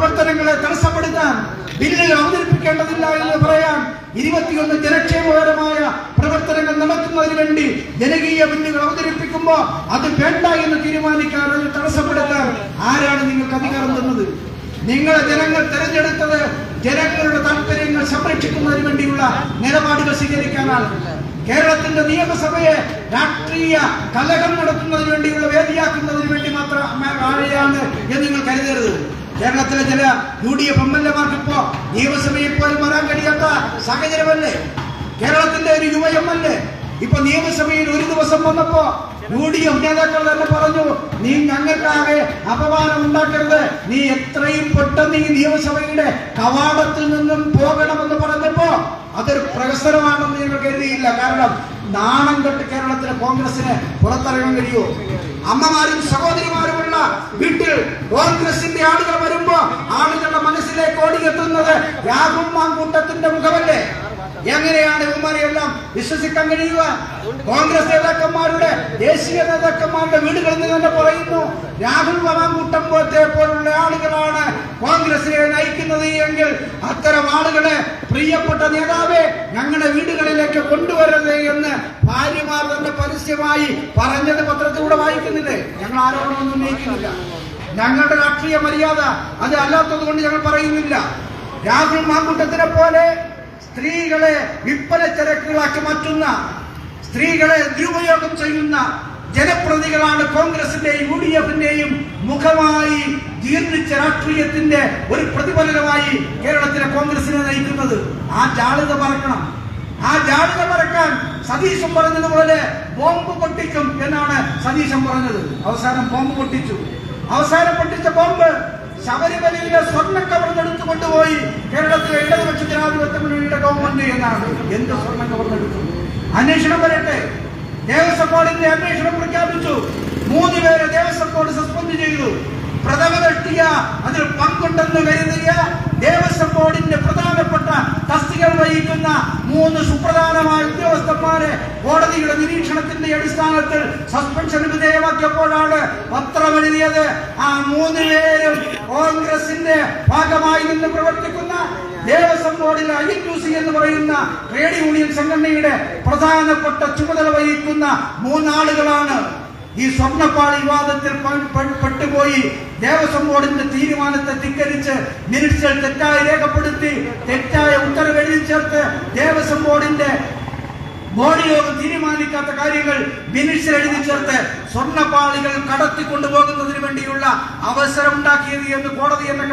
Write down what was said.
പ്രവർത്തനങ്ങളെ തടസ്സപ്പെടുത്താൻ, ബില്ലുകൾ അവതരിപ്പിക്കേണ്ടതില്ല എന്ന് പറയാൻ, 21 ജനക്ഷേമകരമായ പ്രവർത്തനങ്ങൾ നടത്തുന്നതിന് വേണ്ടി ജനകീയ ബില്ലുകൾ അവതരിപ്പിക്കുമ്പോൾ അത് വേണ്ട എന്ന് തീരുമാനിക്കാൻ, അത് തടസ്സപ്പെടുത്താൻ ആരാണ് നിങ്ങൾക്ക് അധികാരം തന്നത്? നിങ്ങളെ ജനങ്ങൾ തെരഞ്ഞെടുത്തത് ജനങ്ങളുടെ താല്പര്യങ്ങൾ സംരക്ഷിക്കുന്നതിന് വേണ്ടിയുള്ള നിലപാടുകൾ സ്വീകരിക്കാനാണ്. കേരളത്തിന്റെ നിയമസഭയെ രാഷ്ട്രീയ കലഹം നടത്തുന്നതിന് വേണ്ടിയുള്ള വേദിയാക്കുന്നതിന് വേണ്ടി മാത്രമാണ് എന്ന് നിങ്ങൾ കരുതരുത്. കേരളത്തിലെ ചില UDF MLA-മാർക്ക് ഇപ്പോ നിയമസഭയിൽ പോലും വരാൻ കഴിയാത്ത സാഹചര്യമല്ലേ? കേരളത്തിന്റെ ഒരു യുവ MLA ഇപ്പൊ നിയമസഭയിൽ ഒരു ദിവസം വന്നപ്പോ UDF നേതാക്കൾ തന്നെ പറഞ്ഞു, നീ ഞങ്ങൾക്കാകെ അപമാനം ഉണ്ടാക്കരുത്, നീ എത്രയും പെട്ടെന്ന് ഈ നിയമസഭയുടെ കവാടത്തിൽ നിന്നും പോകണമെന്ന് പറഞ്ഞപ്പോ അതൊരു പ്രഹസനമാണെന്ന് ഞങ്ങൾ കരുതിയില്ല. കാരണം നാണം കെട്ട് കേരളത്തിലെ കോൺഗ്രസിന് പുറത്തിറങ്ങാൻ കഴിയുമോ? അമ്മമാരും സഹോദരിമാരുമുള്ള വീട്ടിൽ കോൺഗ്രസിന്റെ ആളുകൾ വരുമ്പോ ആളുകളുടെ മനസ്സിലേക്ക് ഓടിയെത്തുന്നത് രാഹുൽ മാങ്കൂട്ടത്തിന്റെ മുഖമല്ലേ? എങ്ങനെയാണ് ഇവന്മാരെയെല്ലാം വിശ്വസിക്കാൻ കഴിയുക? കോൺഗ്രസ് നേതാക്കന്മാരുടെ, ദേശീയ നേതാക്കന്മാരുടെ വീടുകളിൽ നിന്ന് തന്നെ പറയുന്നു, രാഹുൽ മാങ്കൂട്ടത്തെ പോലുള്ള ആളുകളാണ് കോൺഗ്രസിനെ നയിക്കുന്നത് എങ്കിൽ അത്തരം ആളുകളെ പ്രിയപ്പെട്ട നേതാവെ ഞങ്ങളുടെ വീടുകളിലേക്ക് കൊണ്ടുവരരുത് എന്ന് ഭാര്യമാർ തന്നെ പരസ്യമായി പറഞ്ഞത് പത്രത്തിലൂടെ വായിക്കുന്നില്ലേ? ഞങ്ങൾ ആരോപണമൊന്നും ഉന്നയിക്കുന്നില്ല. ഞങ്ങളുടെ രാഷ്ട്രീയ മര്യാദ അത് അല്ലാത്തത് കൊണ്ട് ഞങ്ങൾ പറയുന്നില്ല. രാഹുൽ മാങ്കൂട്ടത്തിനെ പോലെ സ്ത്രീകളെ വിൽപ്പന ചരക്കുകളാക്കി മാറ്റുന്ന, സ്ത്രീകളെ ദുരുപയോഗം ചെയ്യുന്ന ജനപ്രതികളാണ് കോൺഗ്രസിന്റെയും UDF-ന്റെയും മുഖമായി ജീർണിച്ച രാഷ്ട്രീയത്തിന്റെ ഒരു പ്രതിഫലനമായി കേരളത്തിലെ കോൺഗ്രസിനെ നയിക്കുന്നത്. ആ ജാള്യത മറക്കണം. ആ ജാള്യത മറക്കാൻ സതീശൻ പറഞ്ഞതുപോലെ ബോംബ് പൊട്ടിക്കും എന്നാണ് സതീശൻ പറഞ്ഞത്. അവസാനം ബോംബ് പൊട്ടിച്ചു. അവസാനം പൊട്ടിച്ച ബോംബ് ശബരിമലയിലെ സ്വർണ്ണ കവർന്നെടുത്തു കൊണ്ടുപോയി കേരളത്തിലെ ഇടതുപക്ഷ ജനാധിപത്യ മുന്നണിയുടെ ഗവൺമെന്റ് എന്നാണ്. എന്ത് സ്വർണ്ണ കവർന്നെടുത്തു? അന്വേഷണം വരട്ടെ. ദേവസ്വം ബോർഡിന്റെ അന്വേഷണം പ്രഖ്യാപിച്ചു. 3 പേരെ ദേവസ്വം ബോർഡ് സസ്പെൻഡ് ചെയ്തു. പ്രഥമ ദൃഷ്ടിയ അതിൽ പങ്കുണ്ടെന്ന് കരുതിയ ദേവസ്വം ബോർഡിന്റെ പ്രധാനപ്പെട്ട തസ്തികകൾ വഹിക്കുന്ന 3 സുപ്രധാനമായ ഉദ്യോഗസ്ഥന്മാരെ കോടതിയുടെ നിരീക്ഷണത്തിന്റെ അടിസ്ഥാനത്തിൽ സസ്പെൻഷന് വിധേയമാക്കിയപ്പോഴാണ് പത്രം എഴുതിയത്. ആ 3 പേരും കോൺഗ്രസിന്റെ ഭാഗമായി നിന്ന് പ്രവർത്തിക്കുന്ന ദേവസ്വം ബോർഡിൽ INUC എന്ന് പറയുന്ന ട്രേഡ് യൂണിയൻ സംഘടനയുടെ പ്രധാനപ്പെട്ട ചുമതല വഹിക്കുന്ന 3 ആളുകളാണ്. ഈ സ്വർണ്ണപ്പാളി വിവാദത്തിൽ പെട്ടുപോയി ദേവസ്വം ബോർഡിന്റെ തീരുമാനത്തെ ധിക്കരിച്ച് മിനിറ്റ്സിൽ തെറ്റായി രേഖപ്പെടുത്തി തെറ്റായ ഉത്തരവ് എഴുതി ചേർത്ത് ദേവസ്വം ബോർഡിന്റെ ബോർഡ് യോഗം തീരുമാനിക്കാത്ത കാര്യങ്ങൾ മിനിറ്റ്സിൽ എഴുതി ചേർത്ത് സ്വർണ്ണപ്പാളികൾ കടത്തിക്കൊണ്ടുപോകുന്നതിന് വേണ്ടിയുള്ള അവസരം ഉണ്ടാക്കിയത് എന്ന് കോടതി എന്ന